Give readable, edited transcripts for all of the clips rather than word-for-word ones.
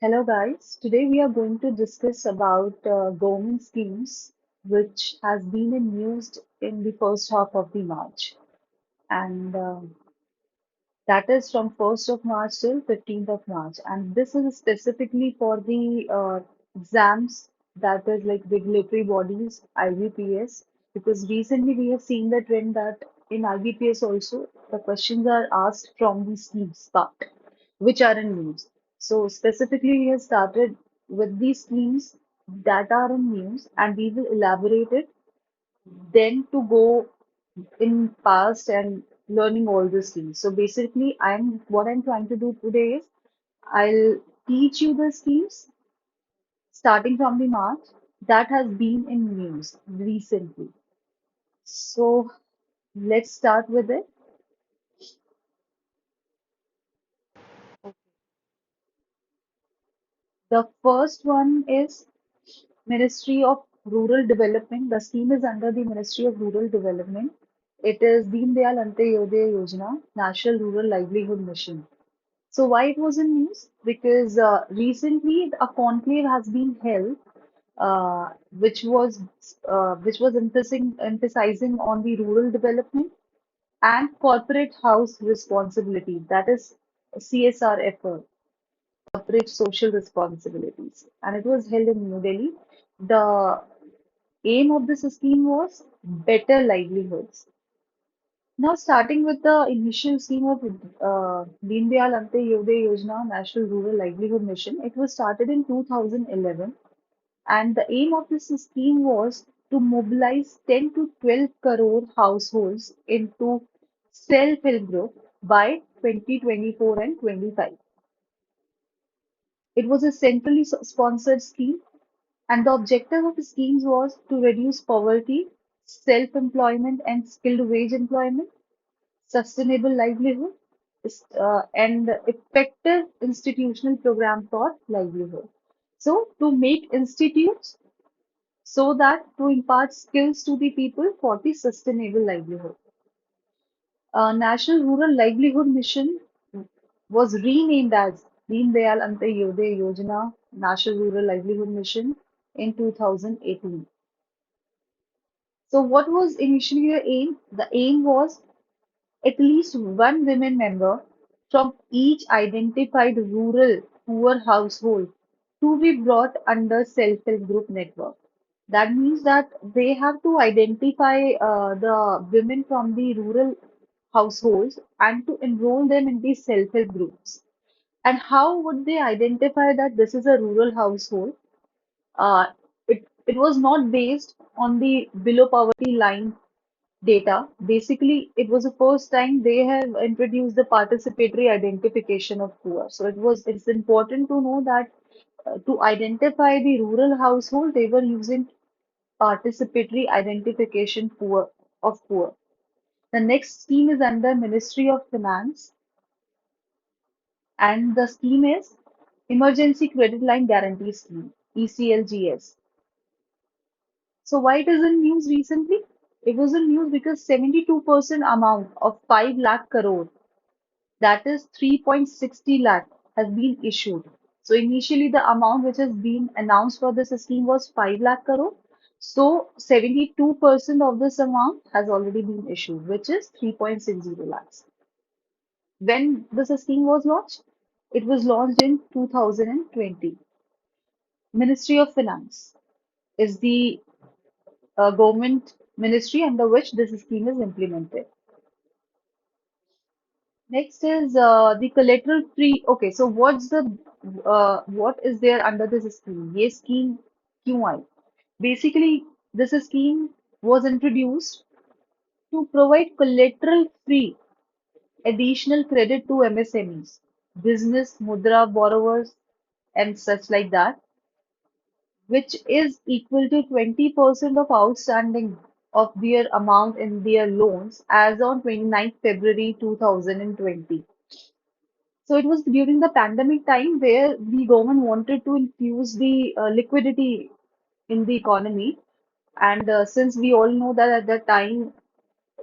Hello guys, today we are going to discuss about government schemes which has been in news in the first half of the March, and that is from 1st of March till 15th of March, and this is specifically for the exams, that is like regulatory bodies, IBPS, because recently we have seen the trend that in IBPS also the questions are asked from the schemes part, which are in news. So specifically we have started with these schemes that are in news, and we will elaborate it then to go in past and learning all these things. So basically, I'm trying to do today is I'll teach you the schemes starting from the March that has been in news recently. So let's start with it. The first one is Ministry of Rural Development. The scheme is under the Ministry of Rural Development. It is Deen Dayal Antyodaya Yojana, National Rural Livelihood Mission. So why it was in news? Because recently a conclave has been held, which was emphasizing on the rural development and corporate house responsibility. That is CSR effort, corporate social responsibilities, and it was held in New Delhi. The aim of this scheme was better livelihoods. Now, starting with the initial scheme of Deen Dayal Antyodaya Yojana, National Rural Livelihood Mission, it was started in 2011, and the aim of this scheme was to mobilize 10 to 12 crore households into self-help group by 2024 and 25. It was a centrally sponsored scheme, and the objective of the schemes was to reduce poverty, self-employment, and skilled wage employment, sustainable livelihood, and effective institutional program for livelihood. So, to make institutes so that to impart skills to the people for the sustainable livelihood. National Rural Livelihood Mission was renamed as Deen Dayal Antyodaya Yojana, National Rural Livelihood Mission in 2018. So, what was initially the aim? The aim was at least one women member from each identified rural poor household to be brought under self-help group network. That means that they have to identify the women from the rural households and to enroll them in these self-help groups. And how would they identify that this is a rural household? It was not based on the below poverty line data. Basically, it was the first time they have introduced the participatory identification of poor. So it's important to know that to identify the rural household, they were using participatory identification poor. The next scheme is under Ministry of Finance, and the scheme is Emergency Credit Line Guarantee Scheme, ECLGS. So why it is in news recently? It was in news because 72% amount of 5 lakh crore, that is 3.60 lakh, has been issued. So initially the amount which has been announced for this scheme was 5 lakh crore. So 72% of this amount has already been issued, which is 3.60 lakhs. When this scheme was launched? It was launched in 2020. Ministry of Finance is the government ministry under which this scheme is implemented. Next is the collateral free. Okay, so what is there under this scheme? ये scheme क्यों आई? Basically, this scheme was introduced to provide collateral free additional credit to MSMEs, business mudra borrowers, and such like that, which is equal to 20% of outstanding of their amount in their loans as on 29th February 2020. So it was during the pandemic time where the government wanted to infuse the liquidity in the economy. And since we all know that at that time,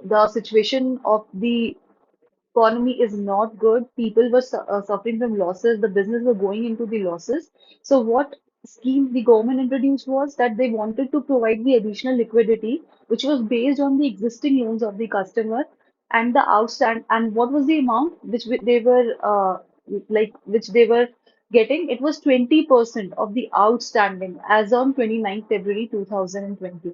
the situation of the economy is not good. People were suffering from losses. The business were going into the losses. So what scheme the government introduced was that they wanted to provide the additional liquidity, which was based on the existing loans of the customer and the outstand and what was the amount they were which they were getting. It was 20% of the outstanding as on 29th February 2020.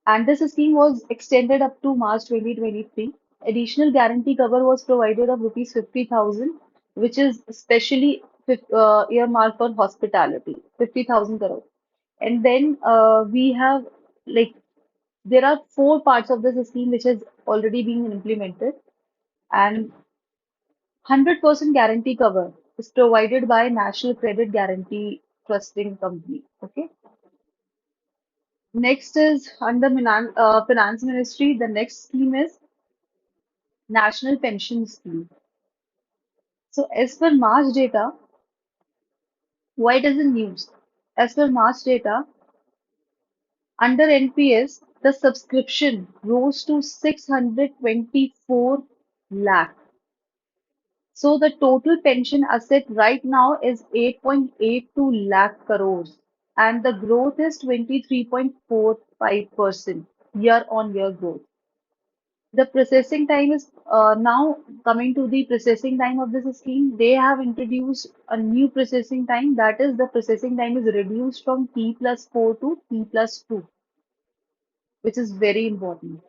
And this scheme was extended up to March 2023. Additional guarantee cover was provided of rupees 50,000, which is specially earmarked for hospitality, 50,000 crore. And then we have like there are four parts of this scheme which has already been implemented, and 100% guarantee cover is provided by National Credit Guarantee Trusting Company. Okay. Next is under Finance Ministry. The next scheme is National Pension Scheme. So as per March data, why it is in news? As per March data, under NPS, the subscription rose to 624 lakh. So the total pension asset right now is 8.82 lakh crores, and the growth is 23.45% year-on-year growth. The processing time is now coming to the processing time of this scheme. They have introduced a new processing time, that is, the processing time is reduced from T plus 4 to T plus 2, which is very important.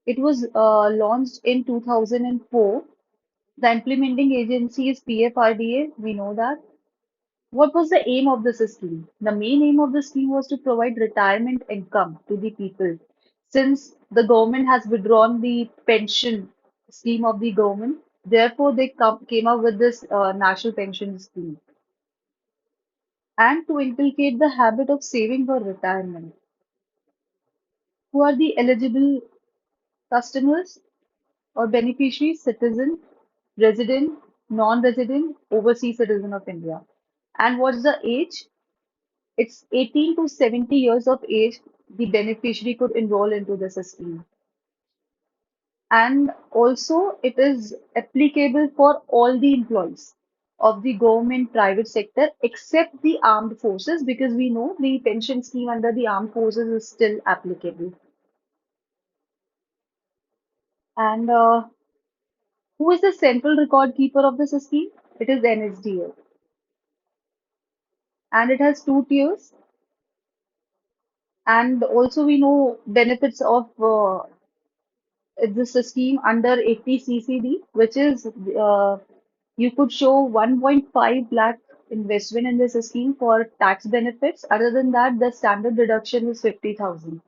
It was launched in 2004. The implementing agency is PFRDA, we know that. What was the aim of this scheme? The main aim of the scheme was to provide retirement income to the people. Since the government has withdrawn the pension scheme of the government, therefore they came up with this national pension scheme. And to inculcate the habit of saving for retirement. Who are the eligible customers or beneficiaries? Citizen, resident, non-resident, overseas citizen of India. And what's the age? It's 18 to 70 years of age the beneficiary could enroll into this scheme. And also it is applicable for all the employees of the government private sector except the armed forces, because we know the pension scheme under the armed forces is still applicable. And who is the central record keeper of this scheme? It is NSDL. And it has two tiers. And also we know benefits of this scheme under 80 CCD, which is you could show 1.5 lakh investment in this scheme for tax benefits. Other than that, the standard deduction is 50,000.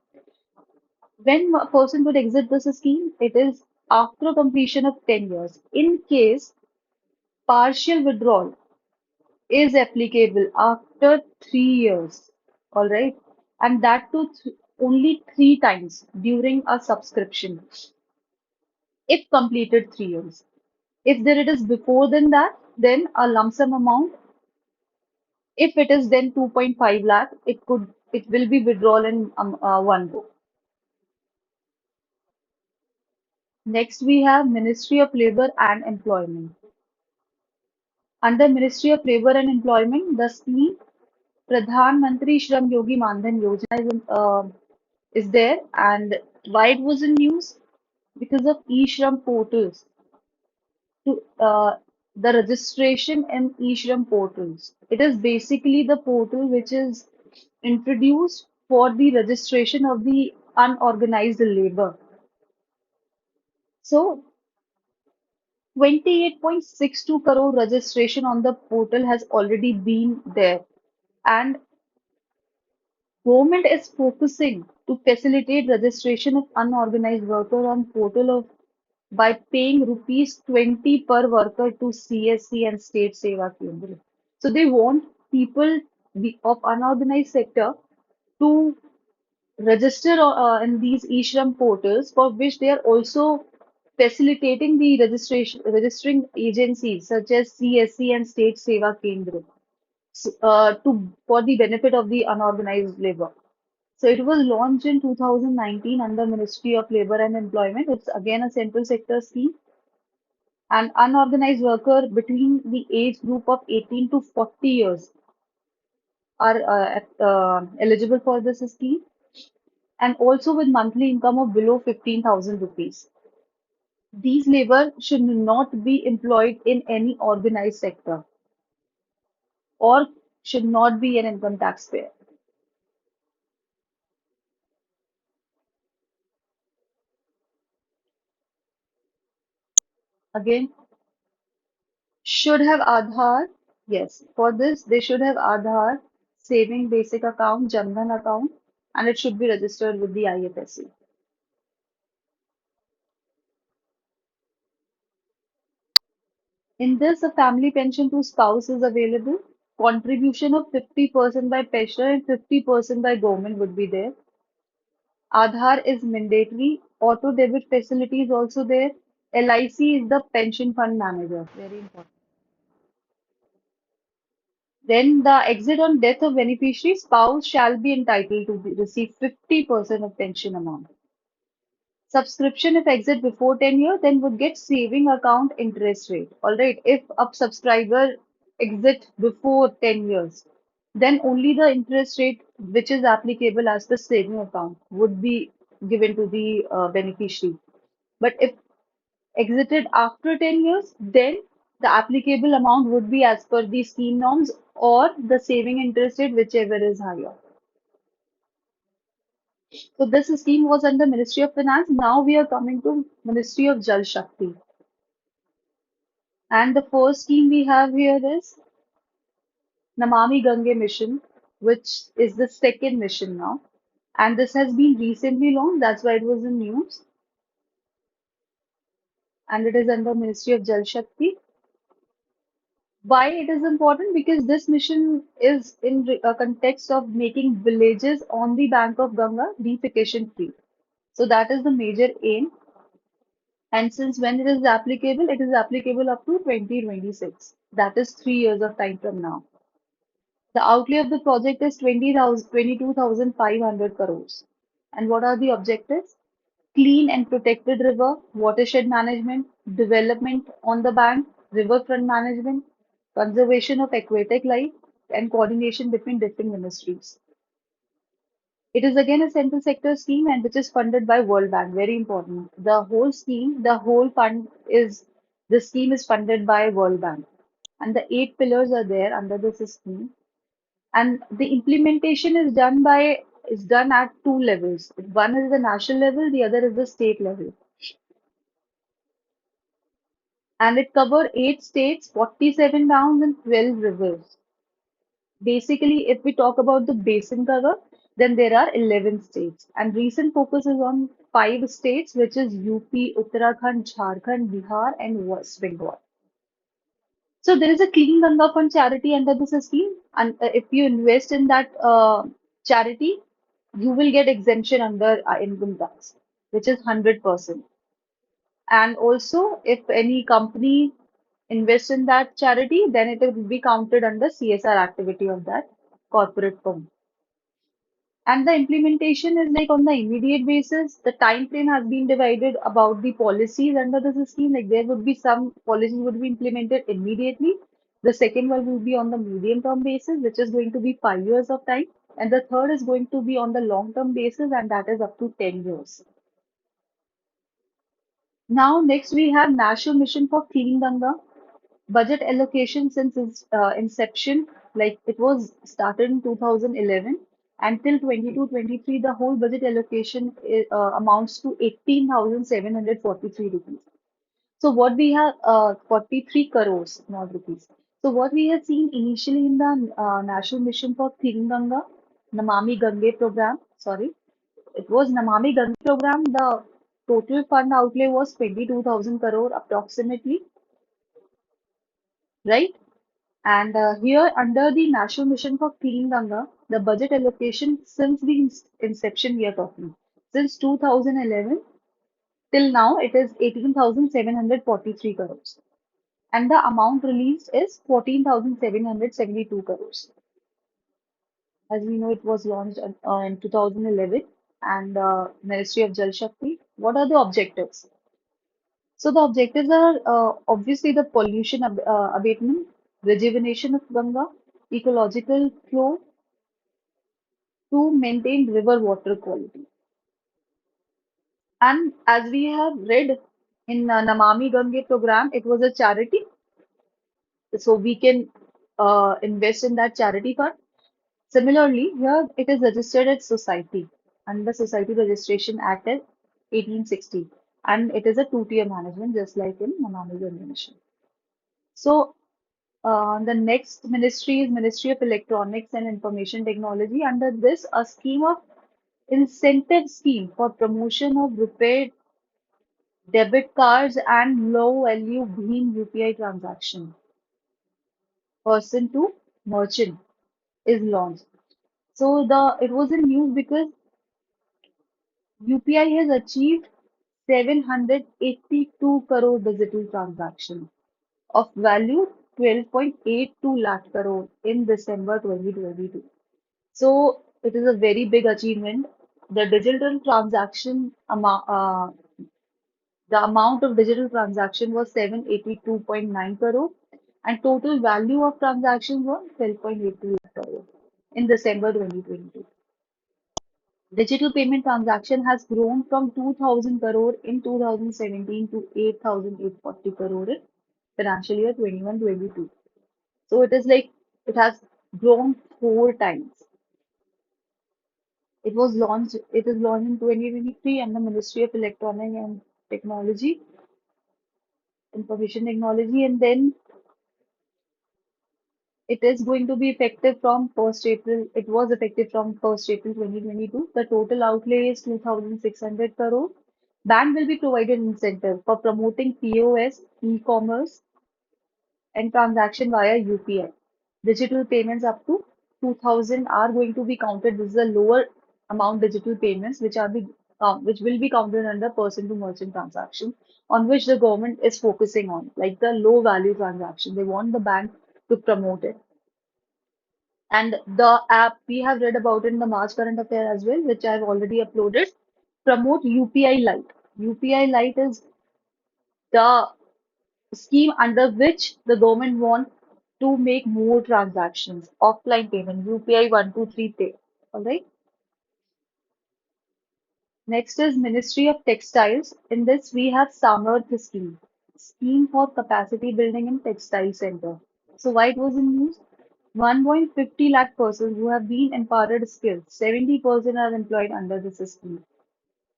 When a person would exit this scheme, it is after completion of 10 years. In case partial withdrawal is applicable after 3 years, all right, and that too only three times during a subscription if completed 3 years. If there it is before than that, then a lump sum amount. If it is then 2.5 lakh, it will be withdrawal in one go. Next we have Ministry of Labor and Employment. Under Ministry of Labor and Employment, the scheme Pradhan Mantri Shram Yogi Mandhan Yojana is there, and why it was in news? Because of e-Shram portals. To the registration in e-Shram portals. It is basically the portal which is introduced for the registration of the unorganized labor. So 28.62 crore registration on the portal has already been there, and government is focusing to facilitate registration of unorganized worker on portal of by paying rupees 20 per worker to CSC and State Seva Kendra. So they want people of unorganized sector to register in these e-Shram portals, for which they are also facilitating the registering agencies such as CSC and State Seva Kendra to for the benefit of the unorganized labor. So it was launched in 2019 under Ministry of Labour and Employment. It's again a central sector scheme. And unorganized worker between the age group of 18 to 40 years are eligible for this scheme, and also with monthly income of below 15,000 rupees. These labor should not be employed in any organized sector or should not be an income taxpayer. Again, should have Aadhaar. Yes, for this they should have Aadhaar, saving basic account, Jan account, and it should be registered with the IFSC. In this, a family pension to spouse is available. Contribution of 50% by pensioner and 50% by government would be there. Aadhaar is mandatory. Auto debit facility is also there. LIC is the pension fund manager. Very important. Then the exit on death of beneficiary, spouse shall be entitled to receive 50% of pension amount. Subscription if exit before 10 years, then would get saving account interest rate. All right. If a subscriber exit before 10 years, then only the interest rate which is applicable as the saving account would be given to the beneficiary. But if exited after 10 years, then the applicable amount would be as per the scheme norms or the saving interest rate, whichever is higher. So this scheme was under Ministry of Finance. Now we are coming to Ministry of Jal Shakti. And the first scheme we have here is Namami Gange mission, which is the second mission now. And this has been recently launched. That's why it was in news. And it is under Ministry of Jal Shakti. Why it is important? Because this mission is in a context of making villages on the bank of Ganga defecation free. So that is the major aim. And since when it is applicable up to 2026. That is 3 years of time from now. The outlay of the project is 22,500 crores. And what are the objectives? Clean and protected river, watershed management, development on the bank, riverfront management, conservation of aquatic life, and coordination between different ministries. It is again a central sector scheme and which is funded by World Bank. Very important. The whole scheme, the whole fund is the scheme is funded by World Bank. And the 8 pillars are there under this scheme. And the implementation is done at 2 levels. One is the national level, the other is the state level. And it covered 8 states, 47 towns, and 12 rivers. Basically, if we talk about the basin cover, then there are 11 states. And recent focus is on 5 states, which is UP, Uttarakhand, Jharkhand, Bihar, and West Bengal. So there is a Clean Ganga Fund charity under this scheme, and if you invest in that charity, you will get exemption under income tax, which is 100%. And also, if any company invests in that charity, then it will be counted under CSR activity of that corporate firm. And the implementation is like on the immediate basis. The time frame has been divided about the policies under this scheme. Like there would be some policies would be implemented immediately. The second one will be on the medium term basis, which is going to be 5 years of time. And the third is going to be on the long term basis, and that is up to 10 years. Now, next we have National Mission for Clean Ganga. Budget allocation since its inception, like it was started in 2011 until 22-23, the whole budget allocation amounts to 18,743 rupees. So what we have, 43 crores, not rupees. So what we have seen initially in the National Mission for Clean Ganga, Namami Gange program, sorry, it was Namami Gange program. The total fund outlay was 22,000 crore approximately, right? And here, under the National Mission for Clean Ganga, the budget allocation since the inception we are talking, since 2011 till now, it is 18,743 crores. And the amount released is 14,772 crores. As we know, it was launched in 2011 and Ministry of Jal Shakti. What are the objectives? So the objectives are obviously the pollution abatement, rejuvenation of Ganga, ecological flow to maintain river water quality. And as we have read in Namami Gange program, it was a charity, so we can invest in that charity fund. Similarly, here it is registered as society under Society Registration Act of 1860, and it is a two-tier management just like in Namami Gange Mission. So the next ministry is Ministry of Electronics and Information Technology. Under this, a scheme of incentive scheme for promotion of RuPay debit cards and low value Bhim UPI transaction person to merchant is launched. So the it was in news because UPI has achieved 782 crore digital transactions of value 12.82 lakh crore in December 2022. So it is a very big achievement. The digital transaction amount, the amount of digital transaction was 782.9 crore and total value of transaction was 12.82 lakh crore in December 2022. Digital payment transaction has grown from 2000 crore in 2017 to 8,840 crore in financial year 21-22. So it is like it has grown four times. It is launched in 2023 under Ministry of Electronic and Technology, Information Technology, and then it is going to be effective from 1st April. It was effective from 1st April 2022. The total outlay is 2,600 crore. Bank will be provided incentive for promoting POS, e-commerce, and transaction via UPI. Digital payments up to 2,000 are going to be counted. This is a lower amount digital payments which will be counted under person to merchant transaction on which the government is focusing on, like the low value transaction. They want the bank to promote it. And the app we have read about in the March current affair as well, which I've already uploaded, promote UPI Lite. UPI Lite is the scheme under which the government wants to make more transactions, offline payment, UPI 123 pay. All right. Next is Ministry of Textiles. In this, we have Samarth scheme for capacity building in textile center. So why it was in use? 1.50 lakh persons who have been imparted skills. 70% are employed under this scheme,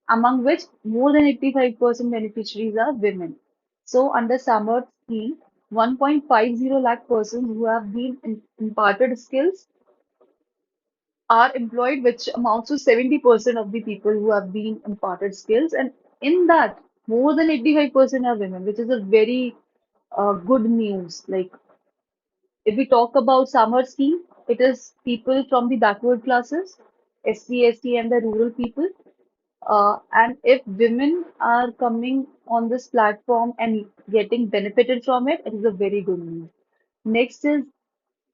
among which more than 85% beneficiaries are women. So under Samarth scheme, 1.50 lakh persons who have been imparted skills are employed, which amounts to 70% of the people who have been imparted skills. And in that, more than 85% are women, which is a very good news. Like if we talk about summer scheme, it is people from the backward classes, SC, ST, and the rural people. And if women are coming on this platform and getting benefited from it, it is a very good news. Next is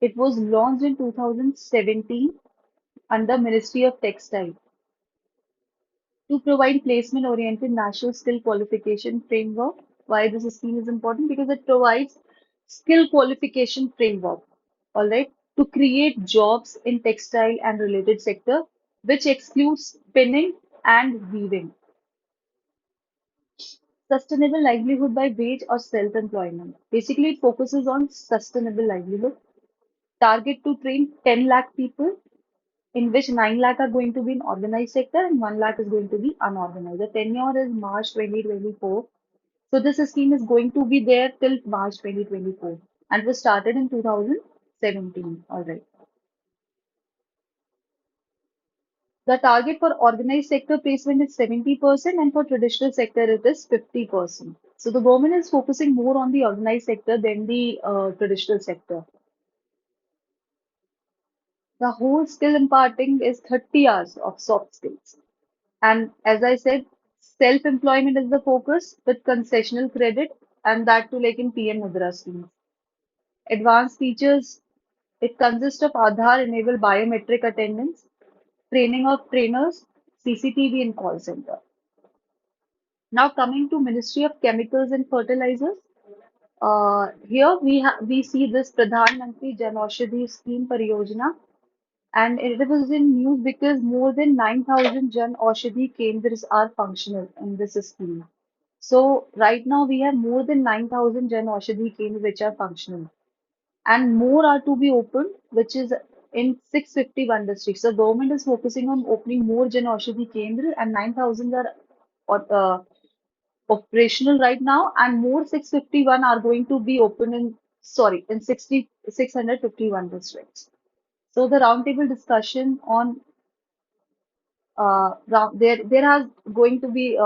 it was launched in 2017 under Ministry of Textile to provide placement-oriented national skill qualification framework. Why this scheme is important? Because it provides skill qualification framework, all right, to create jobs in textile and related sector, which excludes spinning and weaving. Sustainable livelihood by wage or self-employment. Basically, it focuses on sustainable livelihood. Target to train 10 lakh people, in which 9 lakh are going to be in organized sector and 1 lakh is going to be unorganized. The tenure is March 2024. So this scheme is going to be there till March 2024 and was started in 2017. All right. The target for organized sector placement is 70% and for traditional sector it is 50%. So the government is focusing more on the organized sector than the traditional sector. The whole skill imparting is 30 hours of soft skills. And as I said, self-employment is the focus with concessional credit and that too like in PM Mudra schemes. Advanced features It consists of Aadhaar-enabled biometric attendance, training of trainers, CCTV in call center. Now coming to Ministry of Chemicals and Fertilizers. Here we see this Pradhan Mantri Jan Aushadhi Scheme Pariyojana, and it was in news because more than 9,000 Jan Aushadhi Kendras are functional in this scheme. So right now we have more than 9,000 Jan Aushadhi Kendras which are functional, and more are to be opened, which is in 651 districts. The government is focusing on opening more Jan Aushadhi Kendras, and 9,000 are uh, operational right now, and more 651 are going to be open in, sorry, in 651 districts. So the roundtable discussion on there has going to be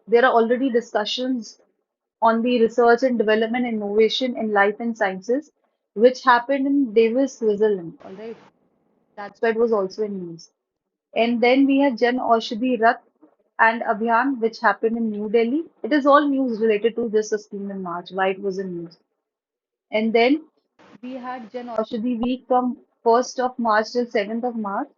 there are already discussions on the research and development innovation in life and sciences, which happened in Davos, Switzerland. All right, that's why it was also in news. And then we have Jan Aushadhi Rath and Abhiyan, which happened in New Delhi. It is all news related to this scheme in March, why it was in news. And then we had Jan Aushadhi Week from 1st of March till 7th of March.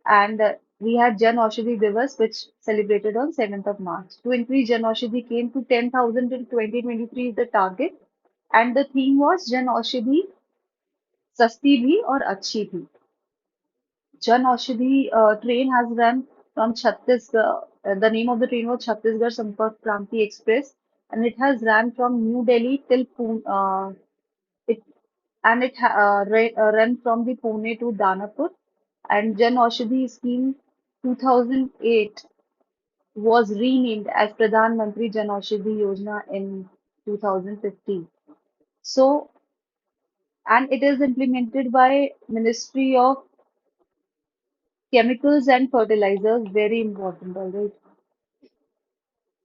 And we had Jan Aushadhi Divas, which celebrated on 7th of March. To increase Jan Aushadhi came to 10,000 in 2023 is the target. And the theme was Jan Aushadhi Sasti Bhi aur Achhi Bhi. Jan Aushadhi train has run from Chhattisgarh. The name of the train was Chhattisgarh Sampark Kranti Express, and it has ran from New Delhi till Pune. It and it ran from the Pune to Danapur. And Jan Aushadhi scheme 2008 was renamed as Pradhan Mantri Jan Aushadhi Yojana in 2015. So, and it is implemented by Ministry of Chemicals and Fertilizers, very important, all right,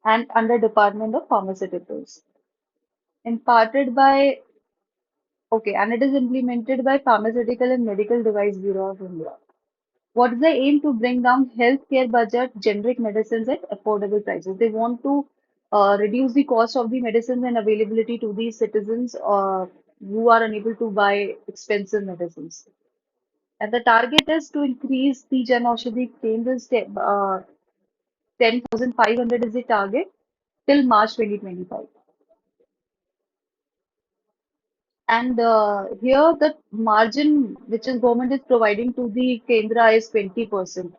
and under Department of Pharmaceuticals. Imparted by, okay, and it is implemented by Pharmaceutical and Medical Device Bureau of India. What is the aim? To bring down healthcare budget, generic medicines at affordable prices. They want to reduce the cost of the medicines and availability to the citizens who are unable to buy expensive medicines. And the target is to increase the Jan Aushadhi Kendras, 10,500 is the target till March 2025. And here the margin which is government is providing to the Kendra is 20%,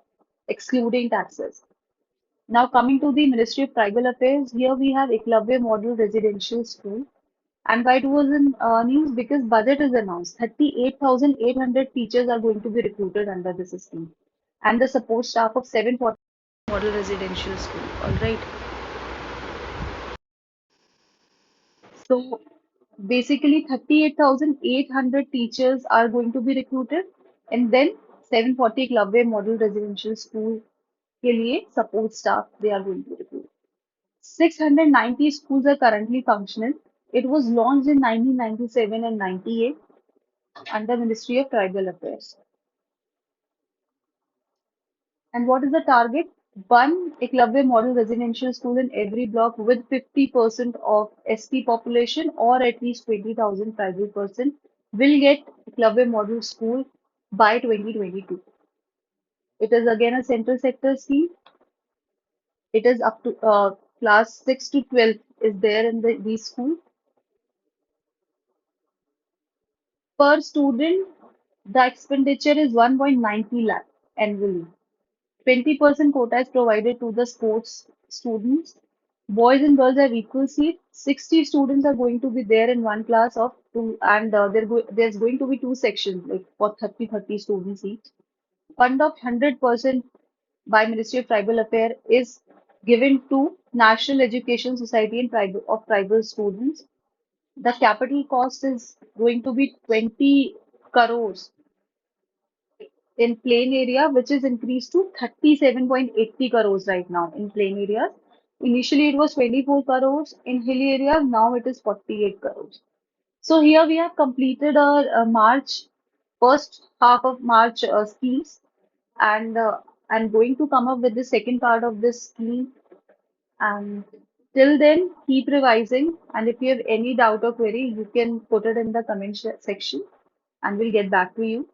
excluding taxes. Now coming to the Ministry of Tribal Affairs, here we have Eklavya Model Residential School. And why it was in news? Because budget is announced. 38,800 teachers are going to be recruited under this scheme. And the support staff of 740 model residential school. All right. So basically 38,800 teachers are going to be recruited, and then 740 Eklavya Model Residential School के लिए support staff they are going to recruit. 690 schools are currently functional. It was launched in 1997 and 98 under Ministry of Tribal Affairs. And what is the target? One Eklavya Model Residential School in every block with 50% of ST population or at least 20,000 tribal person will get Eklavya Model School by 2022. It is again a central sector scheme. It is up to class 6 to 12 is there in these schools. Per student, the expenditure is 1.90 lakh annually. 20% quota is provided to the sports students. Boys and girls have equal seat. 60 students are going to be there in one class of two, and there's going to be two sections, like for 30 students each. Fund of 100% by Ministry of Tribal Affairs is given to National Education Society and tribal students. The capital cost is going to be 20 crores in plain area, which is increased to 37.80 crores right now in plain areas. Initially, it was 24 crores in hilly areas. Now it is 48 crores. So here we have completed our March, first half of March schemes, and I'm going to come up with the second part of this scheme. And till then, keep revising. And if you have any doubt or query, you can put it in the comment section. and we'll get back to you.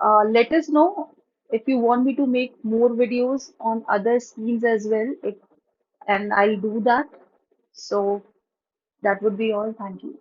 Let us know if you want me to make more videos on other schemes as well, and I'll do that. So that would be all. Thank you.